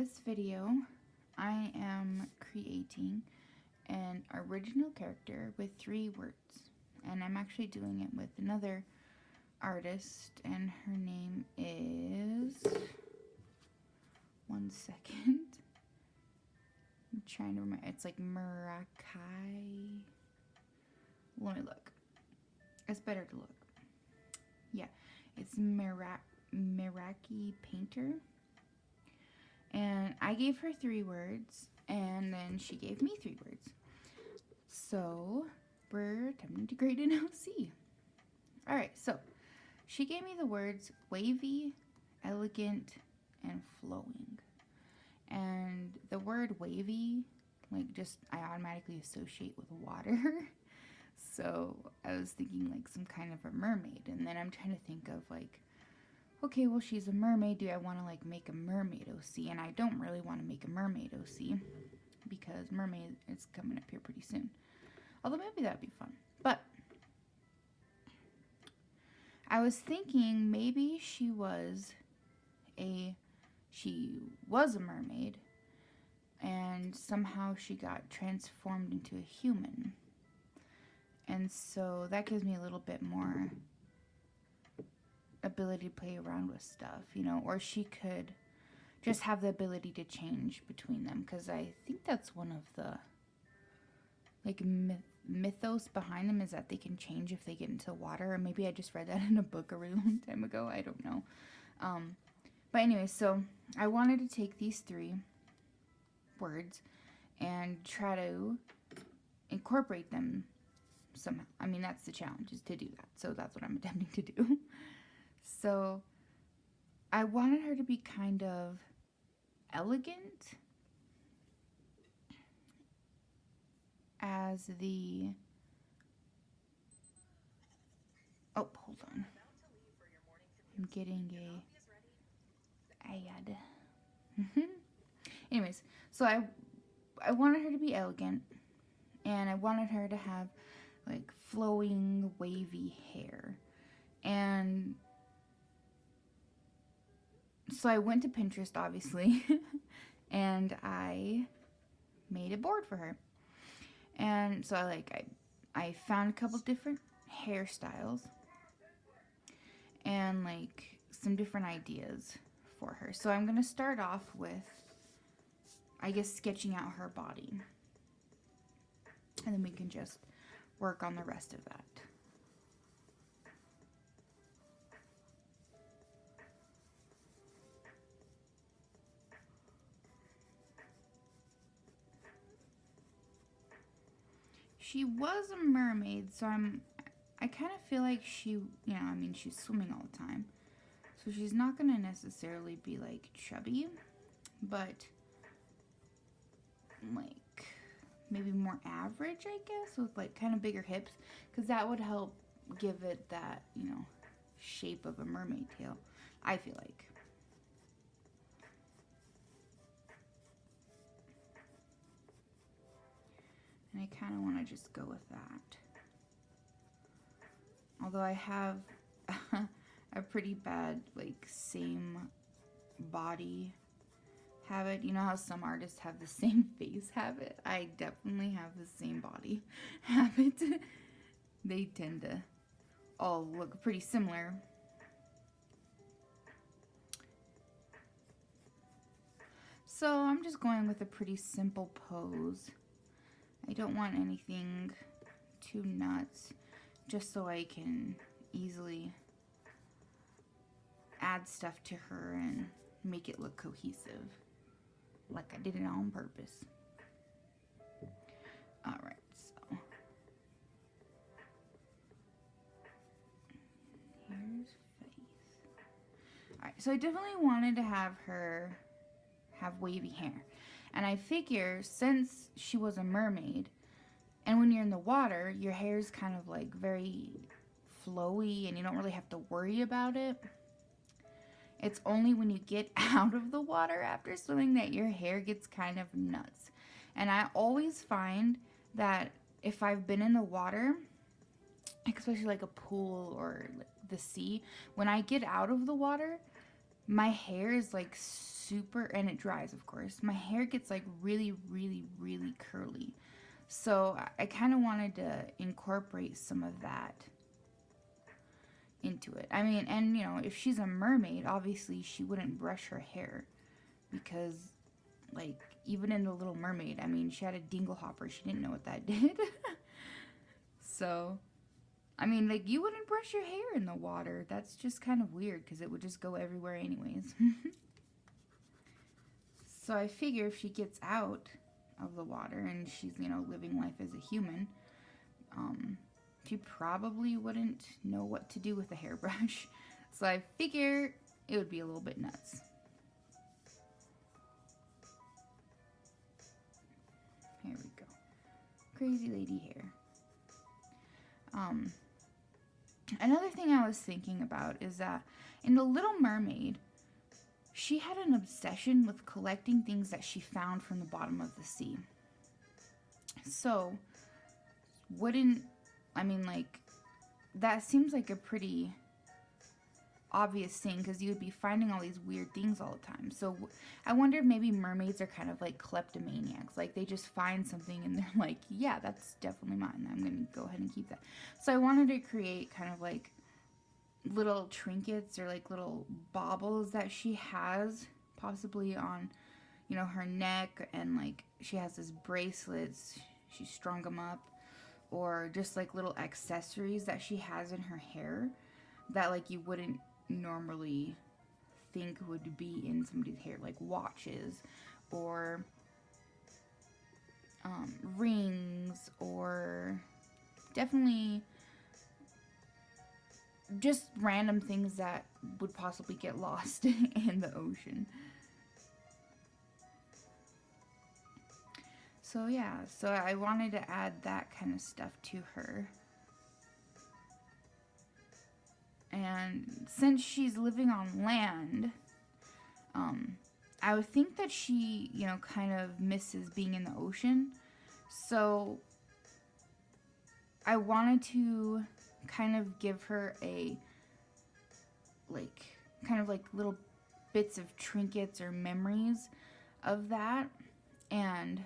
this video, I am creating an original character with 3 words. And I'm actually doing it with another artist, and her name is... One second. I'm trying to remember. It's like Marakai. Let me look. It's better to look. Yeah, it's Meraki Painter. And I gave her 3 words, and then she gave me 3 words. So we're attempting to create an OC. Alright, so she gave me the words wavy, elegant, and flowing. And the word wavy, like, just I automatically associate with water. So I was thinking like some kind of a mermaid, and then I'm trying to think of like, okay, well, she's a mermaid. Do I want to like make a mermaid OC? And I don't really want to make a mermaid OC because mermaid is coming up here pretty soon. Although maybe that'd be fun. But I was thinking maybe she was a mermaid, and somehow she got transformed into a human. And so that gives me a little bit more ability to play around with stuff, you know, or she could just have the ability to change between them, because I think that's one of the like mythos behind them, is that they can change if they get into water. Or maybe I just read that in a book a really long time ago. I don't know. But anyway, so I wanted to take these 3 words and try to incorporate them somehow. I mean, that's the challenge, is to do that. So that's what I'm attempting to do. So I wanted her to be kind of elegant as the... Oh, hold on. I'm getting a ad. Anyways, so I wanted her to be elegant, and I wanted her to have like flowing, wavy hair. And so I went to Pinterest, obviously, and I made a board for her. And so I found a couple different hairstyles and like some different ideas for her. So I'm going to start off with, I guess, sketching out her body. And then we can just work on the rest of that. She was a mermaid, so I kind of feel like she, you know, I mean, she's swimming all the time. So she's not going to necessarily be like chubby, but like maybe more average, I guess, with like kind of bigger hips, because that would help give it that, you know, shape of a mermaid tail, I feel like. And I kind of want to just go with that. Although I have a pretty bad, like, same body habit. You know how some artists have the same face habit? I definitely have the same body habit. They tend to all look pretty similar. So I'm just going with a pretty simple pose. I don't want anything too nuts, just so I can easily add stuff to her and make it look cohesive, like I did it on purpose. Alright, so here's face. Alright, so I definitely wanted to have her have wavy hair. And I figure, since she was a mermaid, and when you're in the water, your hair's kind of like very flowy and you don't really have to worry about it. It's only when you get out of the water after swimming that your hair gets kind of nuts. And I always find that if I've been in the water, especially like a pool or the sea, when I get out of the water, my hair is like super, and it dries, of course. My hair gets like really, really, really curly. So I kind of wanted to incorporate some of that into it. I mean, and you know, if she's a mermaid, obviously she wouldn't brush her hair because, like, even in The Little Mermaid, I mean, she had a dingle hopper. She didn't know what that did. So, I mean, like, you wouldn't brush your hair in the water. That's just kind of weird because it would just go everywhere anyways. So I figure if she gets out of the water and she's, you know, living life as a human, she probably wouldn't know what to do with a hairbrush. So I figure it would be a little bit nuts. Here we go. Crazy lady hair. Another thing I was thinking about is that in The Little Mermaid, she had an obsession with collecting things that she found from the bottom of the sea. So, like, that seems like a pretty obvious thing because you would be finding all these weird things all the time. So, I wonder if maybe mermaids are kind of like kleptomaniacs. Like, they just find something and they're like, yeah, that's definitely mine. I'm going to go ahead and keep that. So, I wanted to create kind of like little trinkets or like little baubles that she has possibly on, you know, her neck, and like she has these bracelets, she strung them up, or just like little accessories that she has in her hair that like you wouldn't normally think would be in somebody's hair, like watches or rings, or definitely just random things that would possibly get lost in the ocean. So yeah, so I wanted to add that kind of stuff to her. And since she's living on land, I would think that she, you know, kind of misses being in the ocean. So I wanted to kind of give her a, like, kind of like little bits of trinkets or memories of that, and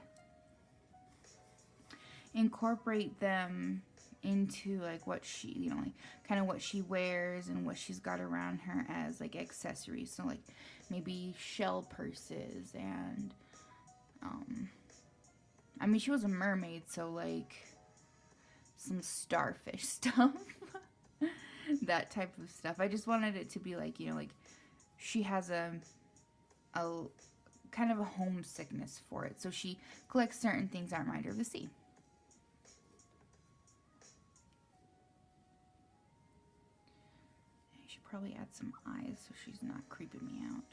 incorporate them into like what she, you know, like kind of what she wears and what she's got around her as like accessories. So like maybe shell purses and I mean, she was a mermaid, so like some starfish stuff. That type of stuff. I just wanted it to be like, you know, like she has a kind of a homesickness for it. So she collects certain things that remind her of the sea. I should probably add some eyes so she's not creeping me out.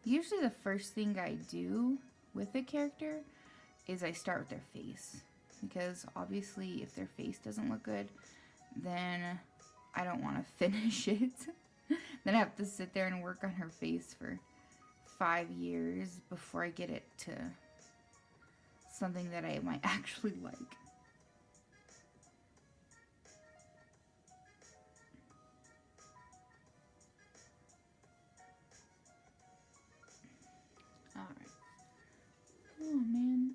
Usually the first thing I do with a character is I start with their face. Because obviously if their face doesn't look good, then I don't want to finish it. Then I have to sit there and work on her face for 5 years before I get it to something that I might actually like. Alright. Oh man,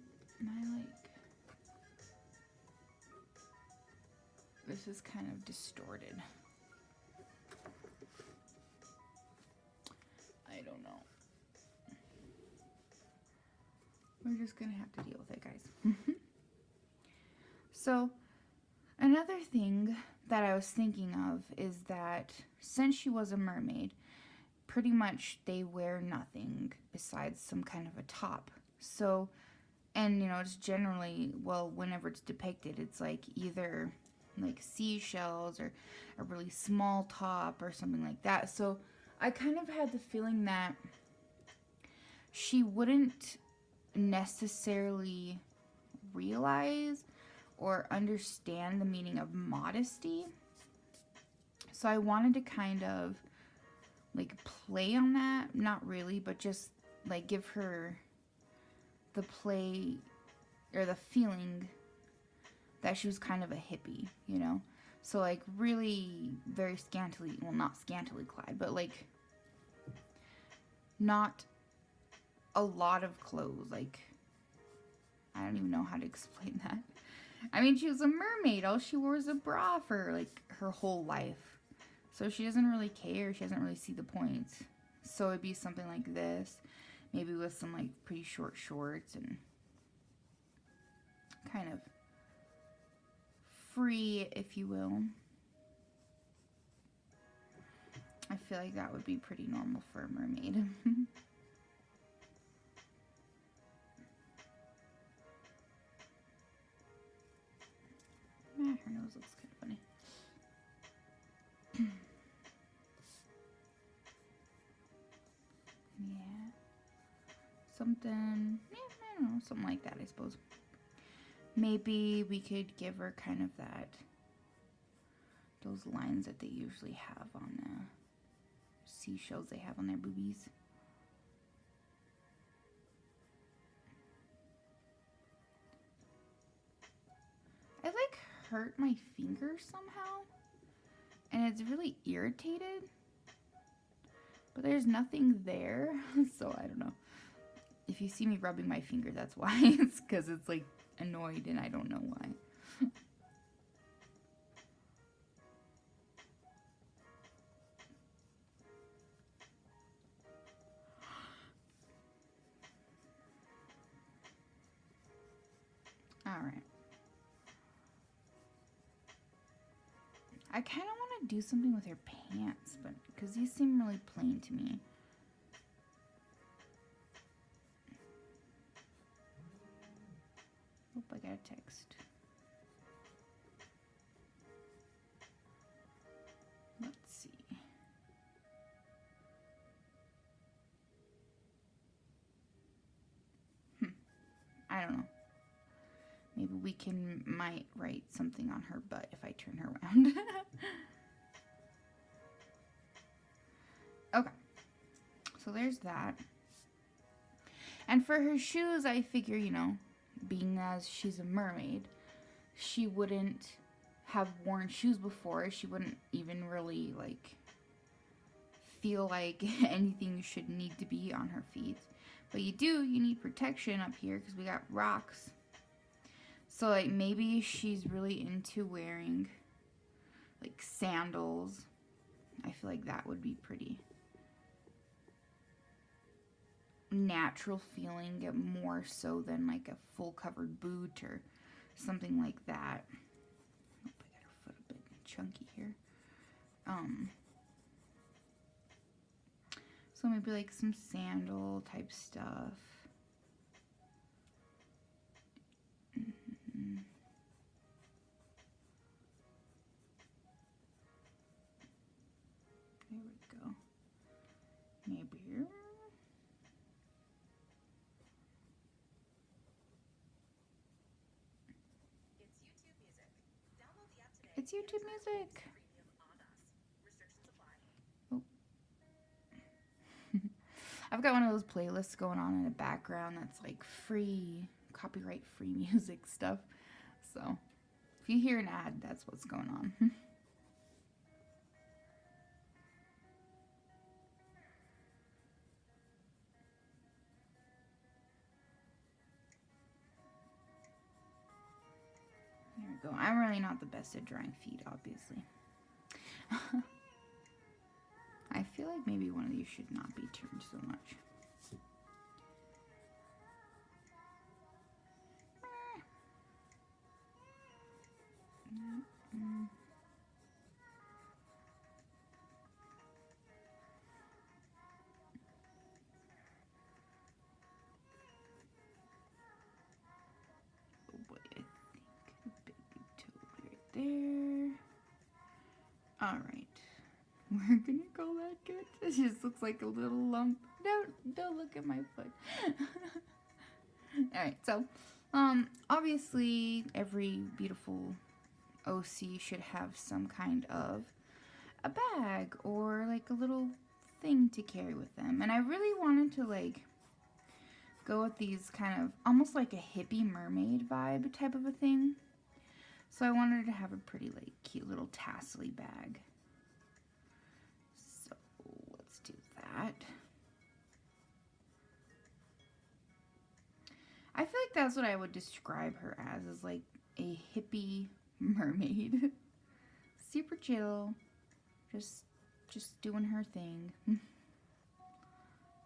this is kind of distorted. I don't know. We're just gonna have to deal with it, guys. So, another thing that I was thinking of is that since she was a mermaid, pretty much they wear nothing besides some kind of a top. So, and you know, it's generally, well, whenever it's depicted, it's like either like seashells or a really small top or something like that. So I kind of had the feeling that she wouldn't necessarily realize or understand the meaning of modesty. So I wanted to kind of like play on that, not really, but just like give her the play or the feeling that she was kind of a hippie, you know? So like really very scantily, well, not scantily clad, but like not a lot of clothes. Like, I don't even know how to explain that. I mean, she was a mermaid. All she wore was a bra for like her whole life. So she doesn't really care. She doesn't really see the point. So it'd be something like this. Maybe with some like pretty short shorts and kind of free, if you will. I feel like that would be pretty normal for a mermaid. Her nose looks kind of funny. Yeah. Something, yeah, I don't know, something like that, I suppose. Maybe we could give her kind of that, those lines that they usually have on seashells they have on their boobies. I like hurt my finger somehow, and it's really irritated, but there's nothing there, so I don't know. If you see me rubbing my finger, that's why. It's because it's like annoyed and I don't know why. Alright. I kind of want to do something with her pants, but because these seem really plain to me. Oh, I got a text. Let's see. I don't know. Maybe we might write something on her butt if I turn her around. Okay. So there's that. And for her shoes, I figure, you know, being as she's a mermaid, she wouldn't have worn shoes before. She wouldn't even really, like, feel like anything should need to be on her feet. But you need protection up here because we got rocks. So, like, maybe she's really into wearing, like, sandals. I feel like that would be pretty natural feeling, more so than, like, a full covered boot or something like that. Oh, I got her foot a bit chunky here. So maybe, like, some sandal type stuff. There we go. Maybe here. It's YouTube Music. Oh. I've got one of those playlists going on in the background that's like free, copyright free music stuff. So if you hear an ad, that's what's going on. There we go. I'm really not the best at drawing feet, obviously. I feel like maybe one of these should not be turned so much. Oh boy, I think a big toe right there. Alright. We're gonna call that good. It just looks like a little lump. Don't look at my foot. Alright, so obviously every beautiful OC should have some kind of a bag or like a little thing to carry with them. And I really wanted to like go with these kind of almost like a hippie mermaid vibe type of a thing. So I wanted to have a pretty like cute little tassely bag. So let's do that. that's what I would describe her as, is like a hippie mermaid. Super chill, just doing her thing.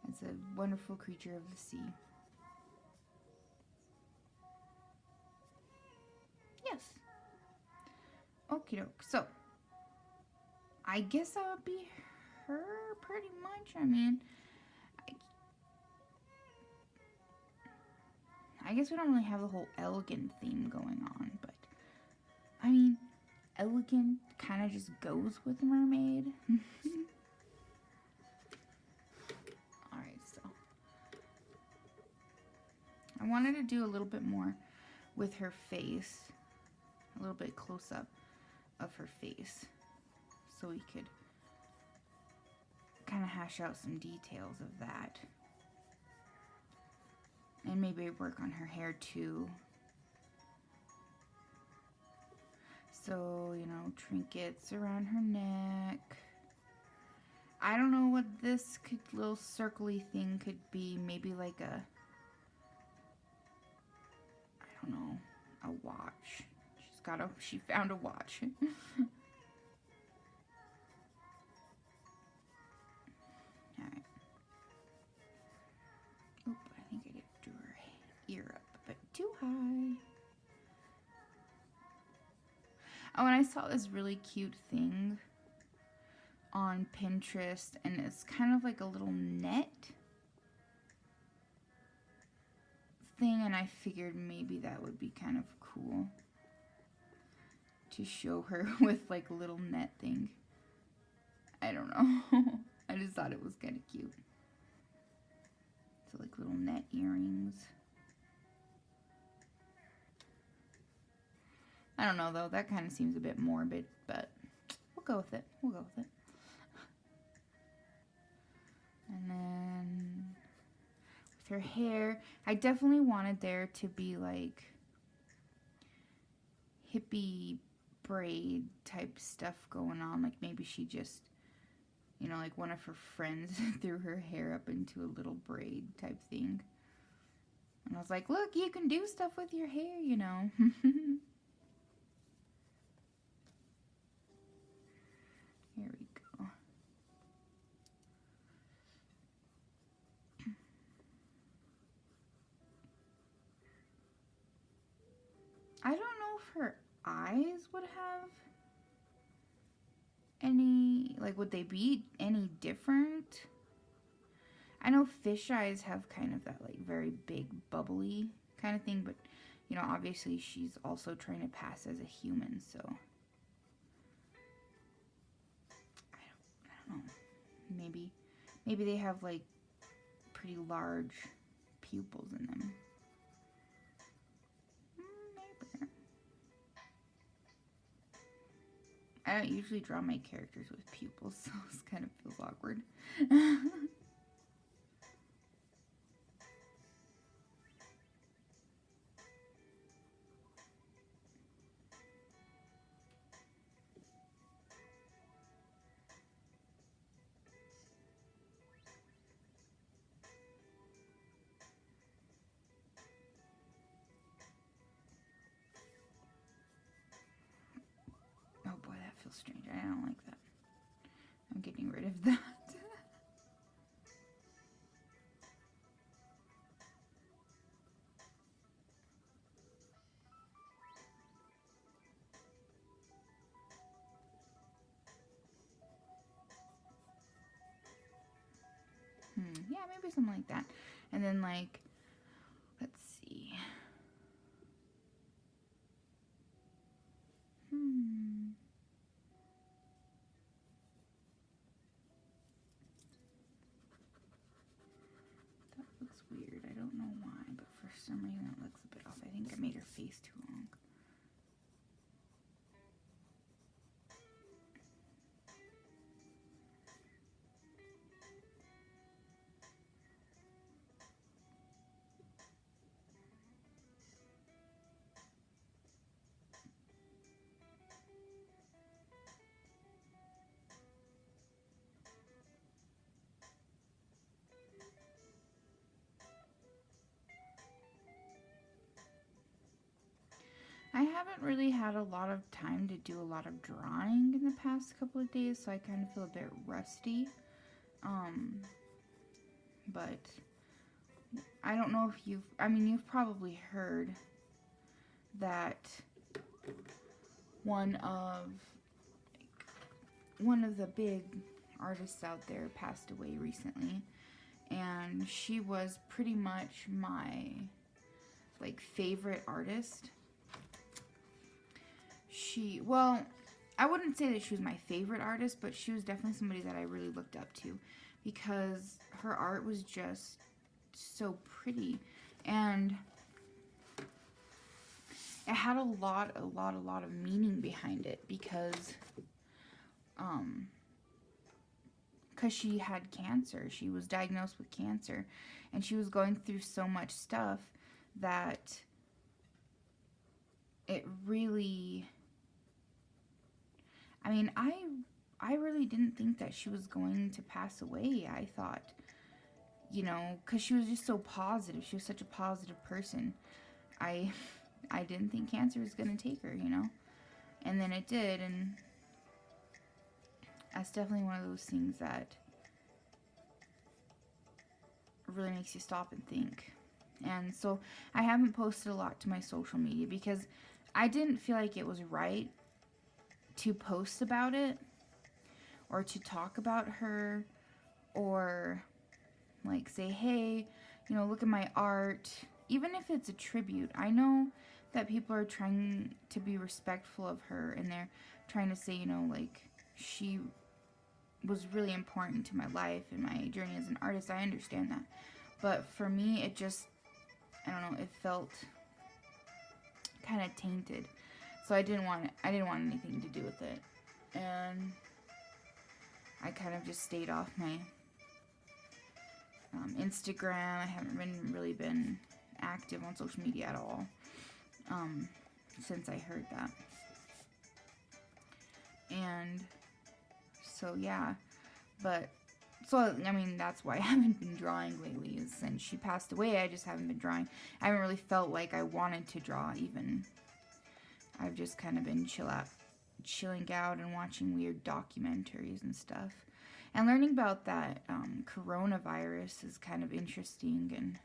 It's a wonderful creature of the sea. Yes. Okie doke. So, I guess that would be her pretty much. I mean, I guess we don't really have the whole elegant theme going on, but I mean, elegant kind of just goes with mermaid. Alright, so I wanted to do a little bit more with her face, a little bit close up of her face, so we could kind of hash out some details of that. And maybe work on her hair too. So, you know, trinkets around her neck. I don't know what this little circly thing could be. Maybe like a, I don't know, a watch. She found a watch. Alright. Oop, I think I did do her ear up a bit too high. Oh, and I saw this really cute thing on Pinterest, and it's kind of like a little net thing, and I figured maybe that would be kind of cool to show her with like a little net thing. I don't know. I just thought it was kind of cute. So like little net earrings. I don't know though, that kind of seems a bit morbid, but we'll go with it. We'll go with it. And then with her hair, I definitely wanted there to be like hippie braid type stuff going on. Like maybe she just, you know, like one of her friends threw her hair up into a little braid type thing. And I was like, look, you can do stuff with your hair, you know. Here we go. I don't know if her eyes would have any, like, would they be any different? I know fish eyes have kind of that, like, very big, bubbly kind of thing, but, you know, obviously she's also trying to pass as a human, so. I don't know. Maybe they have, like, pretty large pupils in them. Maybe. I don't usually draw my characters with pupils, so this kind of feels awkward. Oh boy, that feels strange. I don't like that. I'm getting rid of that. Yeah, maybe something like that. And then, like, let's see. That looks weird. I don't know why, but for some reason it looks a bit off. I think I made her face too long. haven't really had a lot of time to do a lot of drawing in the past couple of days, so I kind of feel a bit rusty. But I don't know if you've probably heard that one of the big artists out there passed away recently, and she was pretty much my favorite artist. Well, I wouldn't say that she was my favorite artist, but she was definitely somebody that I really looked up to, because her art was just so pretty, and it had a lot of meaning behind it, because she had cancer. She was diagnosed with cancer, and she was going through so much stuff that it really, I really didn't think that she was going to pass away. I thought, because she was just so positive. She was such a positive person. I didn't think cancer was going to take her, and then it did, and that's definitely one of those things that really makes you stop and think. And so I haven't posted a lot to my social media because I didn't feel like it was right to post about it or to talk about her or say, hey, look at my art. Even if it's a tribute, I know that people are trying to be respectful of her, and they're trying to say, she was really important to my life and my journey as an artist. I understand that. But for me, it just, I don't know, it felt kind of tainted. So I didn't want anything to do with it. And I kind of just stayed off my Instagram. I haven't really been active on social media at all since I heard that. And so yeah, that's why I haven't been drawing lately, is since she passed away. I just haven't been drawing. I haven't really felt like I wanted to draw even. I've just kind of been chilling out and watching weird documentaries and stuff. And learning about that coronavirus is kind of interesting and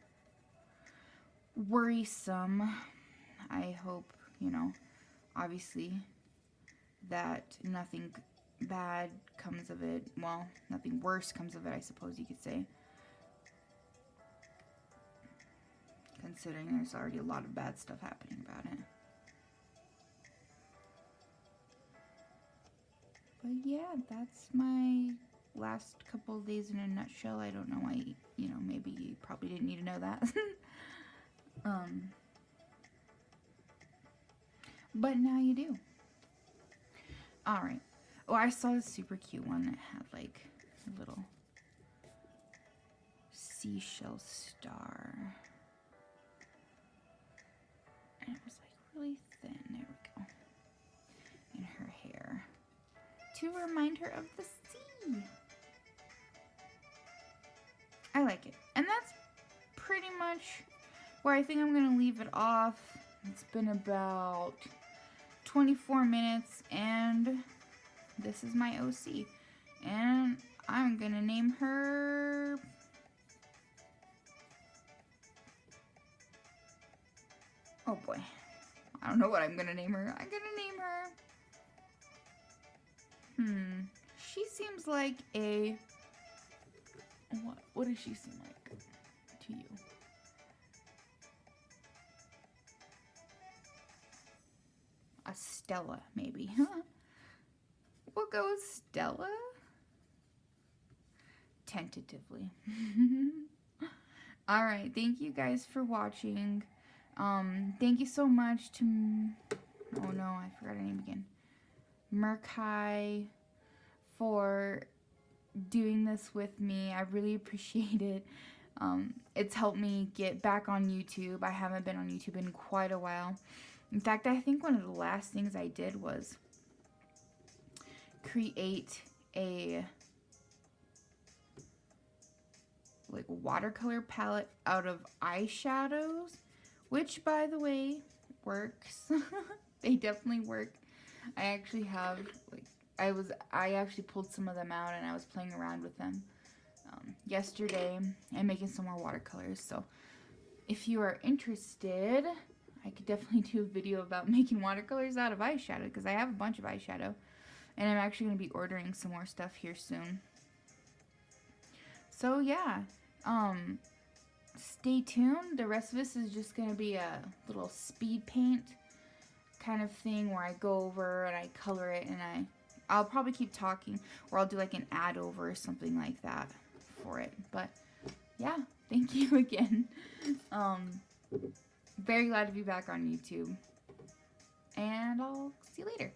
worrisome. I hope, obviously, that nothing bad comes of it. Well, nothing worse comes of it, I suppose you could say. Considering there's already a lot of bad stuff happening about it. But yeah, that's my last couple of days in a nutshell. I don't know why, maybe you probably didn't need to know that. But now you do. Alright. Oh, I saw this super cute one that had a little seashell star. And it was really thin. There we go. In her hair. To remind her of the sea. I like it. And that's pretty much where I think I'm going to leave it off. It's been about 24 minutes, and this is my OC. And I'm going to name her... Oh boy. I don't know what I'm going to name her. I'm going to name her... She seems like a... What does she seem like to you? A Stella, maybe. We'll go with Stella. Tentatively. Alright, thank you guys for watching. Thank you so much to... Oh no, I forgot her name again. Merkai, for doing this with me. I really appreciate it. It's helped me get back on YouTube. I haven't been on YouTube in quite a while. In fact, I think one of the last things I did was create a watercolor palette out of eyeshadows, which, by the way, works. They definitely work. I actually have, like, I actually pulled some of them out and I was playing around with them yesterday and making some more watercolors. So if you are interested, I could definitely do a video about making watercolors out of eyeshadow, because I have a bunch of eyeshadow and I'm actually going to be ordering some more stuff here soon. So yeah, stay tuned. The rest of this is just going to be a little speed paint kind of thing where I go over and I color it, and I'll probably keep talking, or I'll do like an ad over or something like that for it. But yeah, thank you again. Very glad to be back on YouTube, and I'll see you later.